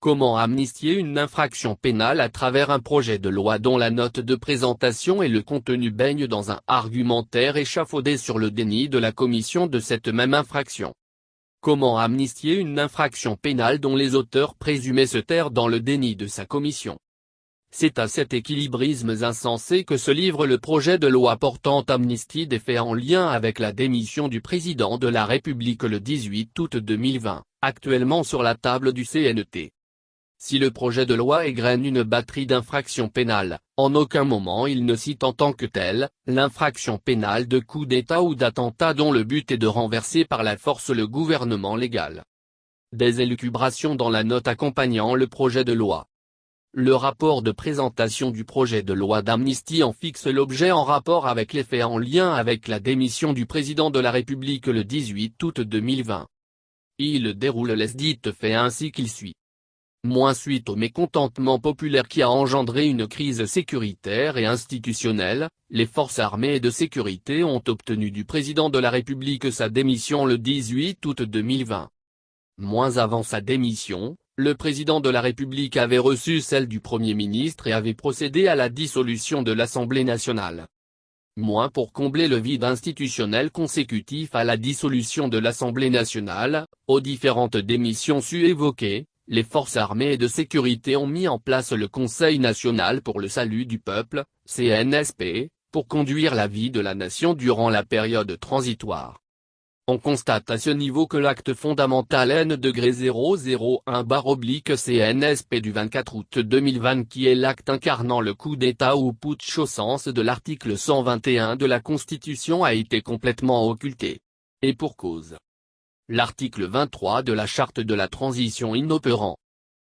Comment amnistier une infraction pénale à travers un projet de loi dont la note de présentation et le contenu baignent dans un argumentaire échafaudé sur le déni de la commission de cette même infraction. Comment amnistier une infraction pénale dont les auteurs présumés se tairent dans le déni de sa commission? C'est à cet équilibrisme insensé que se livre le projet de loi portant amnistie des faits en lien avec la démission du président de la République le 18 août 2020, actuellement sur la table du CNT. Si le projet de loi égrène une batterie d'infractions pénales, en aucun moment il ne cite en tant que telle, l'infraction pénale de coup d'État ou d'attentat dont le but est de renverser par la force le gouvernement légal. Des élucubrations dans la note accompagnant le projet de loi. Le rapport de présentation du projet de loi d'amnistie en fixe l'objet en rapport avec les faits en lien avec la démission du président de la République le 18 août 2020. Il déroule les dites faits ainsi qu'il suit. Suite au mécontentement populaire qui a engendré une crise sécuritaire et institutionnelle, les forces armées et de sécurité ont obtenu du président de la République sa démission le 18 août 2020. Avant sa démission, le président de la République avait reçu celle du Premier ministre et avait procédé à la dissolution de l'Assemblée nationale. Pour combler le vide institutionnel consécutif à la dissolution de l'Assemblée nationale, aux différentes démissions évoquées, les forces armées et de sécurité ont mis en place le Conseil national pour le salut du peuple, CNSP, pour conduire la vie de la nation durant la période transitoire. On constate à ce niveau que l'acte fondamental N-001/CNSP du 24 août 2020 qui est l'acte incarnant le coup d'État ou putsch au sens de l'article 121 de la Constitution a été complètement occulté. Et pour cause. L'article 23 de la Charte de la transition inopérant.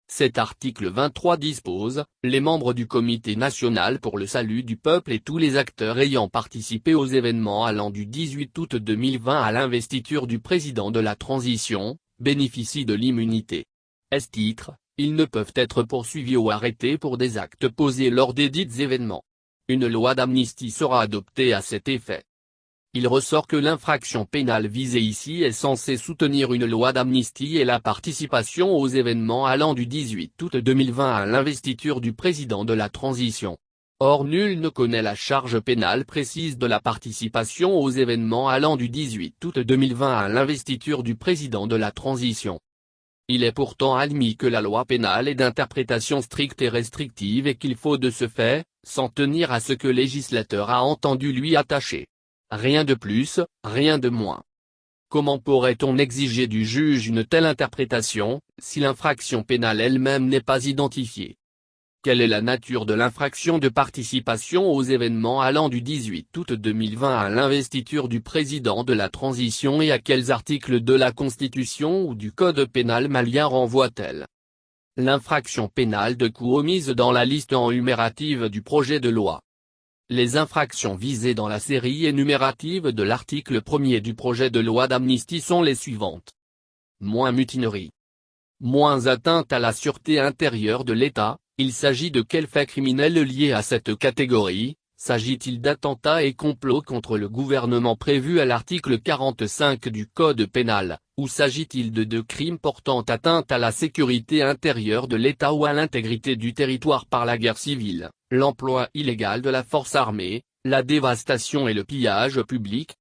Cet article 23 dispose, les membres du Comité national pour le salut du peuple et tous les acteurs ayant participé aux événements allant du 18 août 2020 à l'investiture du président de la transition, bénéficient de l'immunité. À ce titre, ils ne peuvent être poursuivis ou arrêtés pour des actes posés lors des dits événements. Une loi d'amnistie sera adoptée à cet effet. Il ressort que l'infraction pénale visée ici est censée soutenir une loi d'amnistie et la participation aux événements allant du 18 août 2020 à l'investiture du président de la transition. Or nul ne connaît la charge pénale précise de la participation aux événements allant du 18 août 2020 à l'investiture du président de la transition. Il est pourtant admis que la loi pénale est d'interprétation stricte et restrictive et qu'il faut de ce fait, s'en tenir à ce que le législateur a entendu lui attacher. Rien de plus, rien de moins. Comment pourrait-on exiger du juge une telle interprétation, si l'infraction pénale elle-même n'est pas identifiée? Quelle est la nature de l'infraction de participation aux événements allant du 18 août 2020 à l'investiture du président de la transition et à quels articles de la Constitution ou du Code pénal malien renvoie-t-elle? L'infraction pénale de coup omise dans la liste énumérative du projet de loi. Les infractions visées dans la série énumérative de l'article 1er du projet de loi d'amnistie sont les suivantes. Mutinerie. Atteinte à la sûreté intérieure de l'État, il s'agit de quels faits criminels liés à cette catégorie? S'agit-il d'attentats et complots contre le gouvernement prévus à l'article 45 du Code pénal, ou s'agit-il de crimes portant atteinte à la sécurité intérieure de l'État ou à l'intégrité du territoire par la guerre civile, l'emploi illégal de la force armée, la dévastation et le pillage public?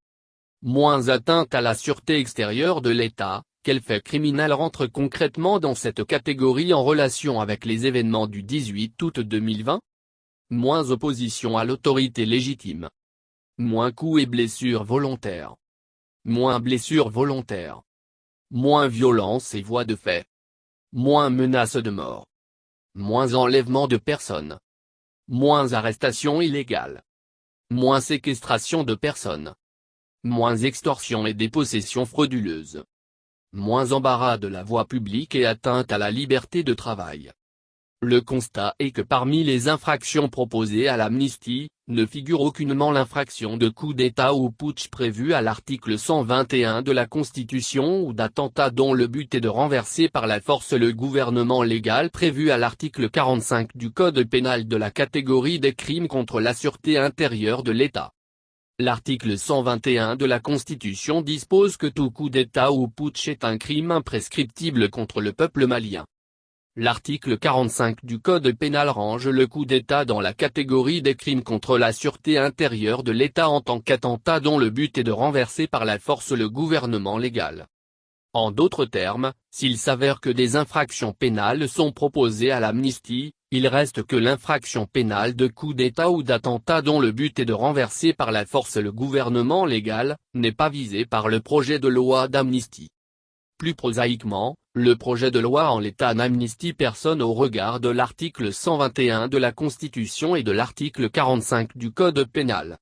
Atteinte à la sûreté extérieure de l'État, quels faits criminels rentrent concrètement dans cette catégorie en relation avec les événements du 18 août 2020? Opposition à l'autorité légitime. Coups et blessures volontaires. Blessures volontaires. Violence et voies de fait. Menaces de mort. Enlèvement de personnes. Arrestation illégale. Séquestration de personnes. Extorsion et dépossession frauduleuse. Embarras de la voie publique et atteinte à la liberté de travail. Le constat est que parmi les infractions proposées à l'amnistie, ne figure aucunement l'infraction de coup d'État ou putsch prévue à l'article 121 de la Constitution ou d'attentat dont le but est de renverser par la force le gouvernement légal prévu à l'article 45 du Code pénal de la catégorie des crimes contre la sûreté intérieure de l'État. L'article 121 de la Constitution dispose que tout coup d'État ou putsch est un crime imprescriptible contre le peuple malien. L'article 45 du Code pénal range le coup d'État dans la catégorie des crimes contre la sûreté intérieure de l'État en tant qu'attentat dont le but est de renverser par la force le gouvernement légal. En d'autres termes, s'il s'avère que des infractions pénales sont proposées à l'amnistie, il reste que l'infraction pénale de coup d'État ou d'attentat dont le but est de renverser par la force le gouvernement légal, n'est pas visée par le projet de loi d'amnistie. Plus prosaïquement, le projet de loi en l'état n'amnistie personne au regard de l'article 121 de la Constitution et de l'article 45 du Code pénal.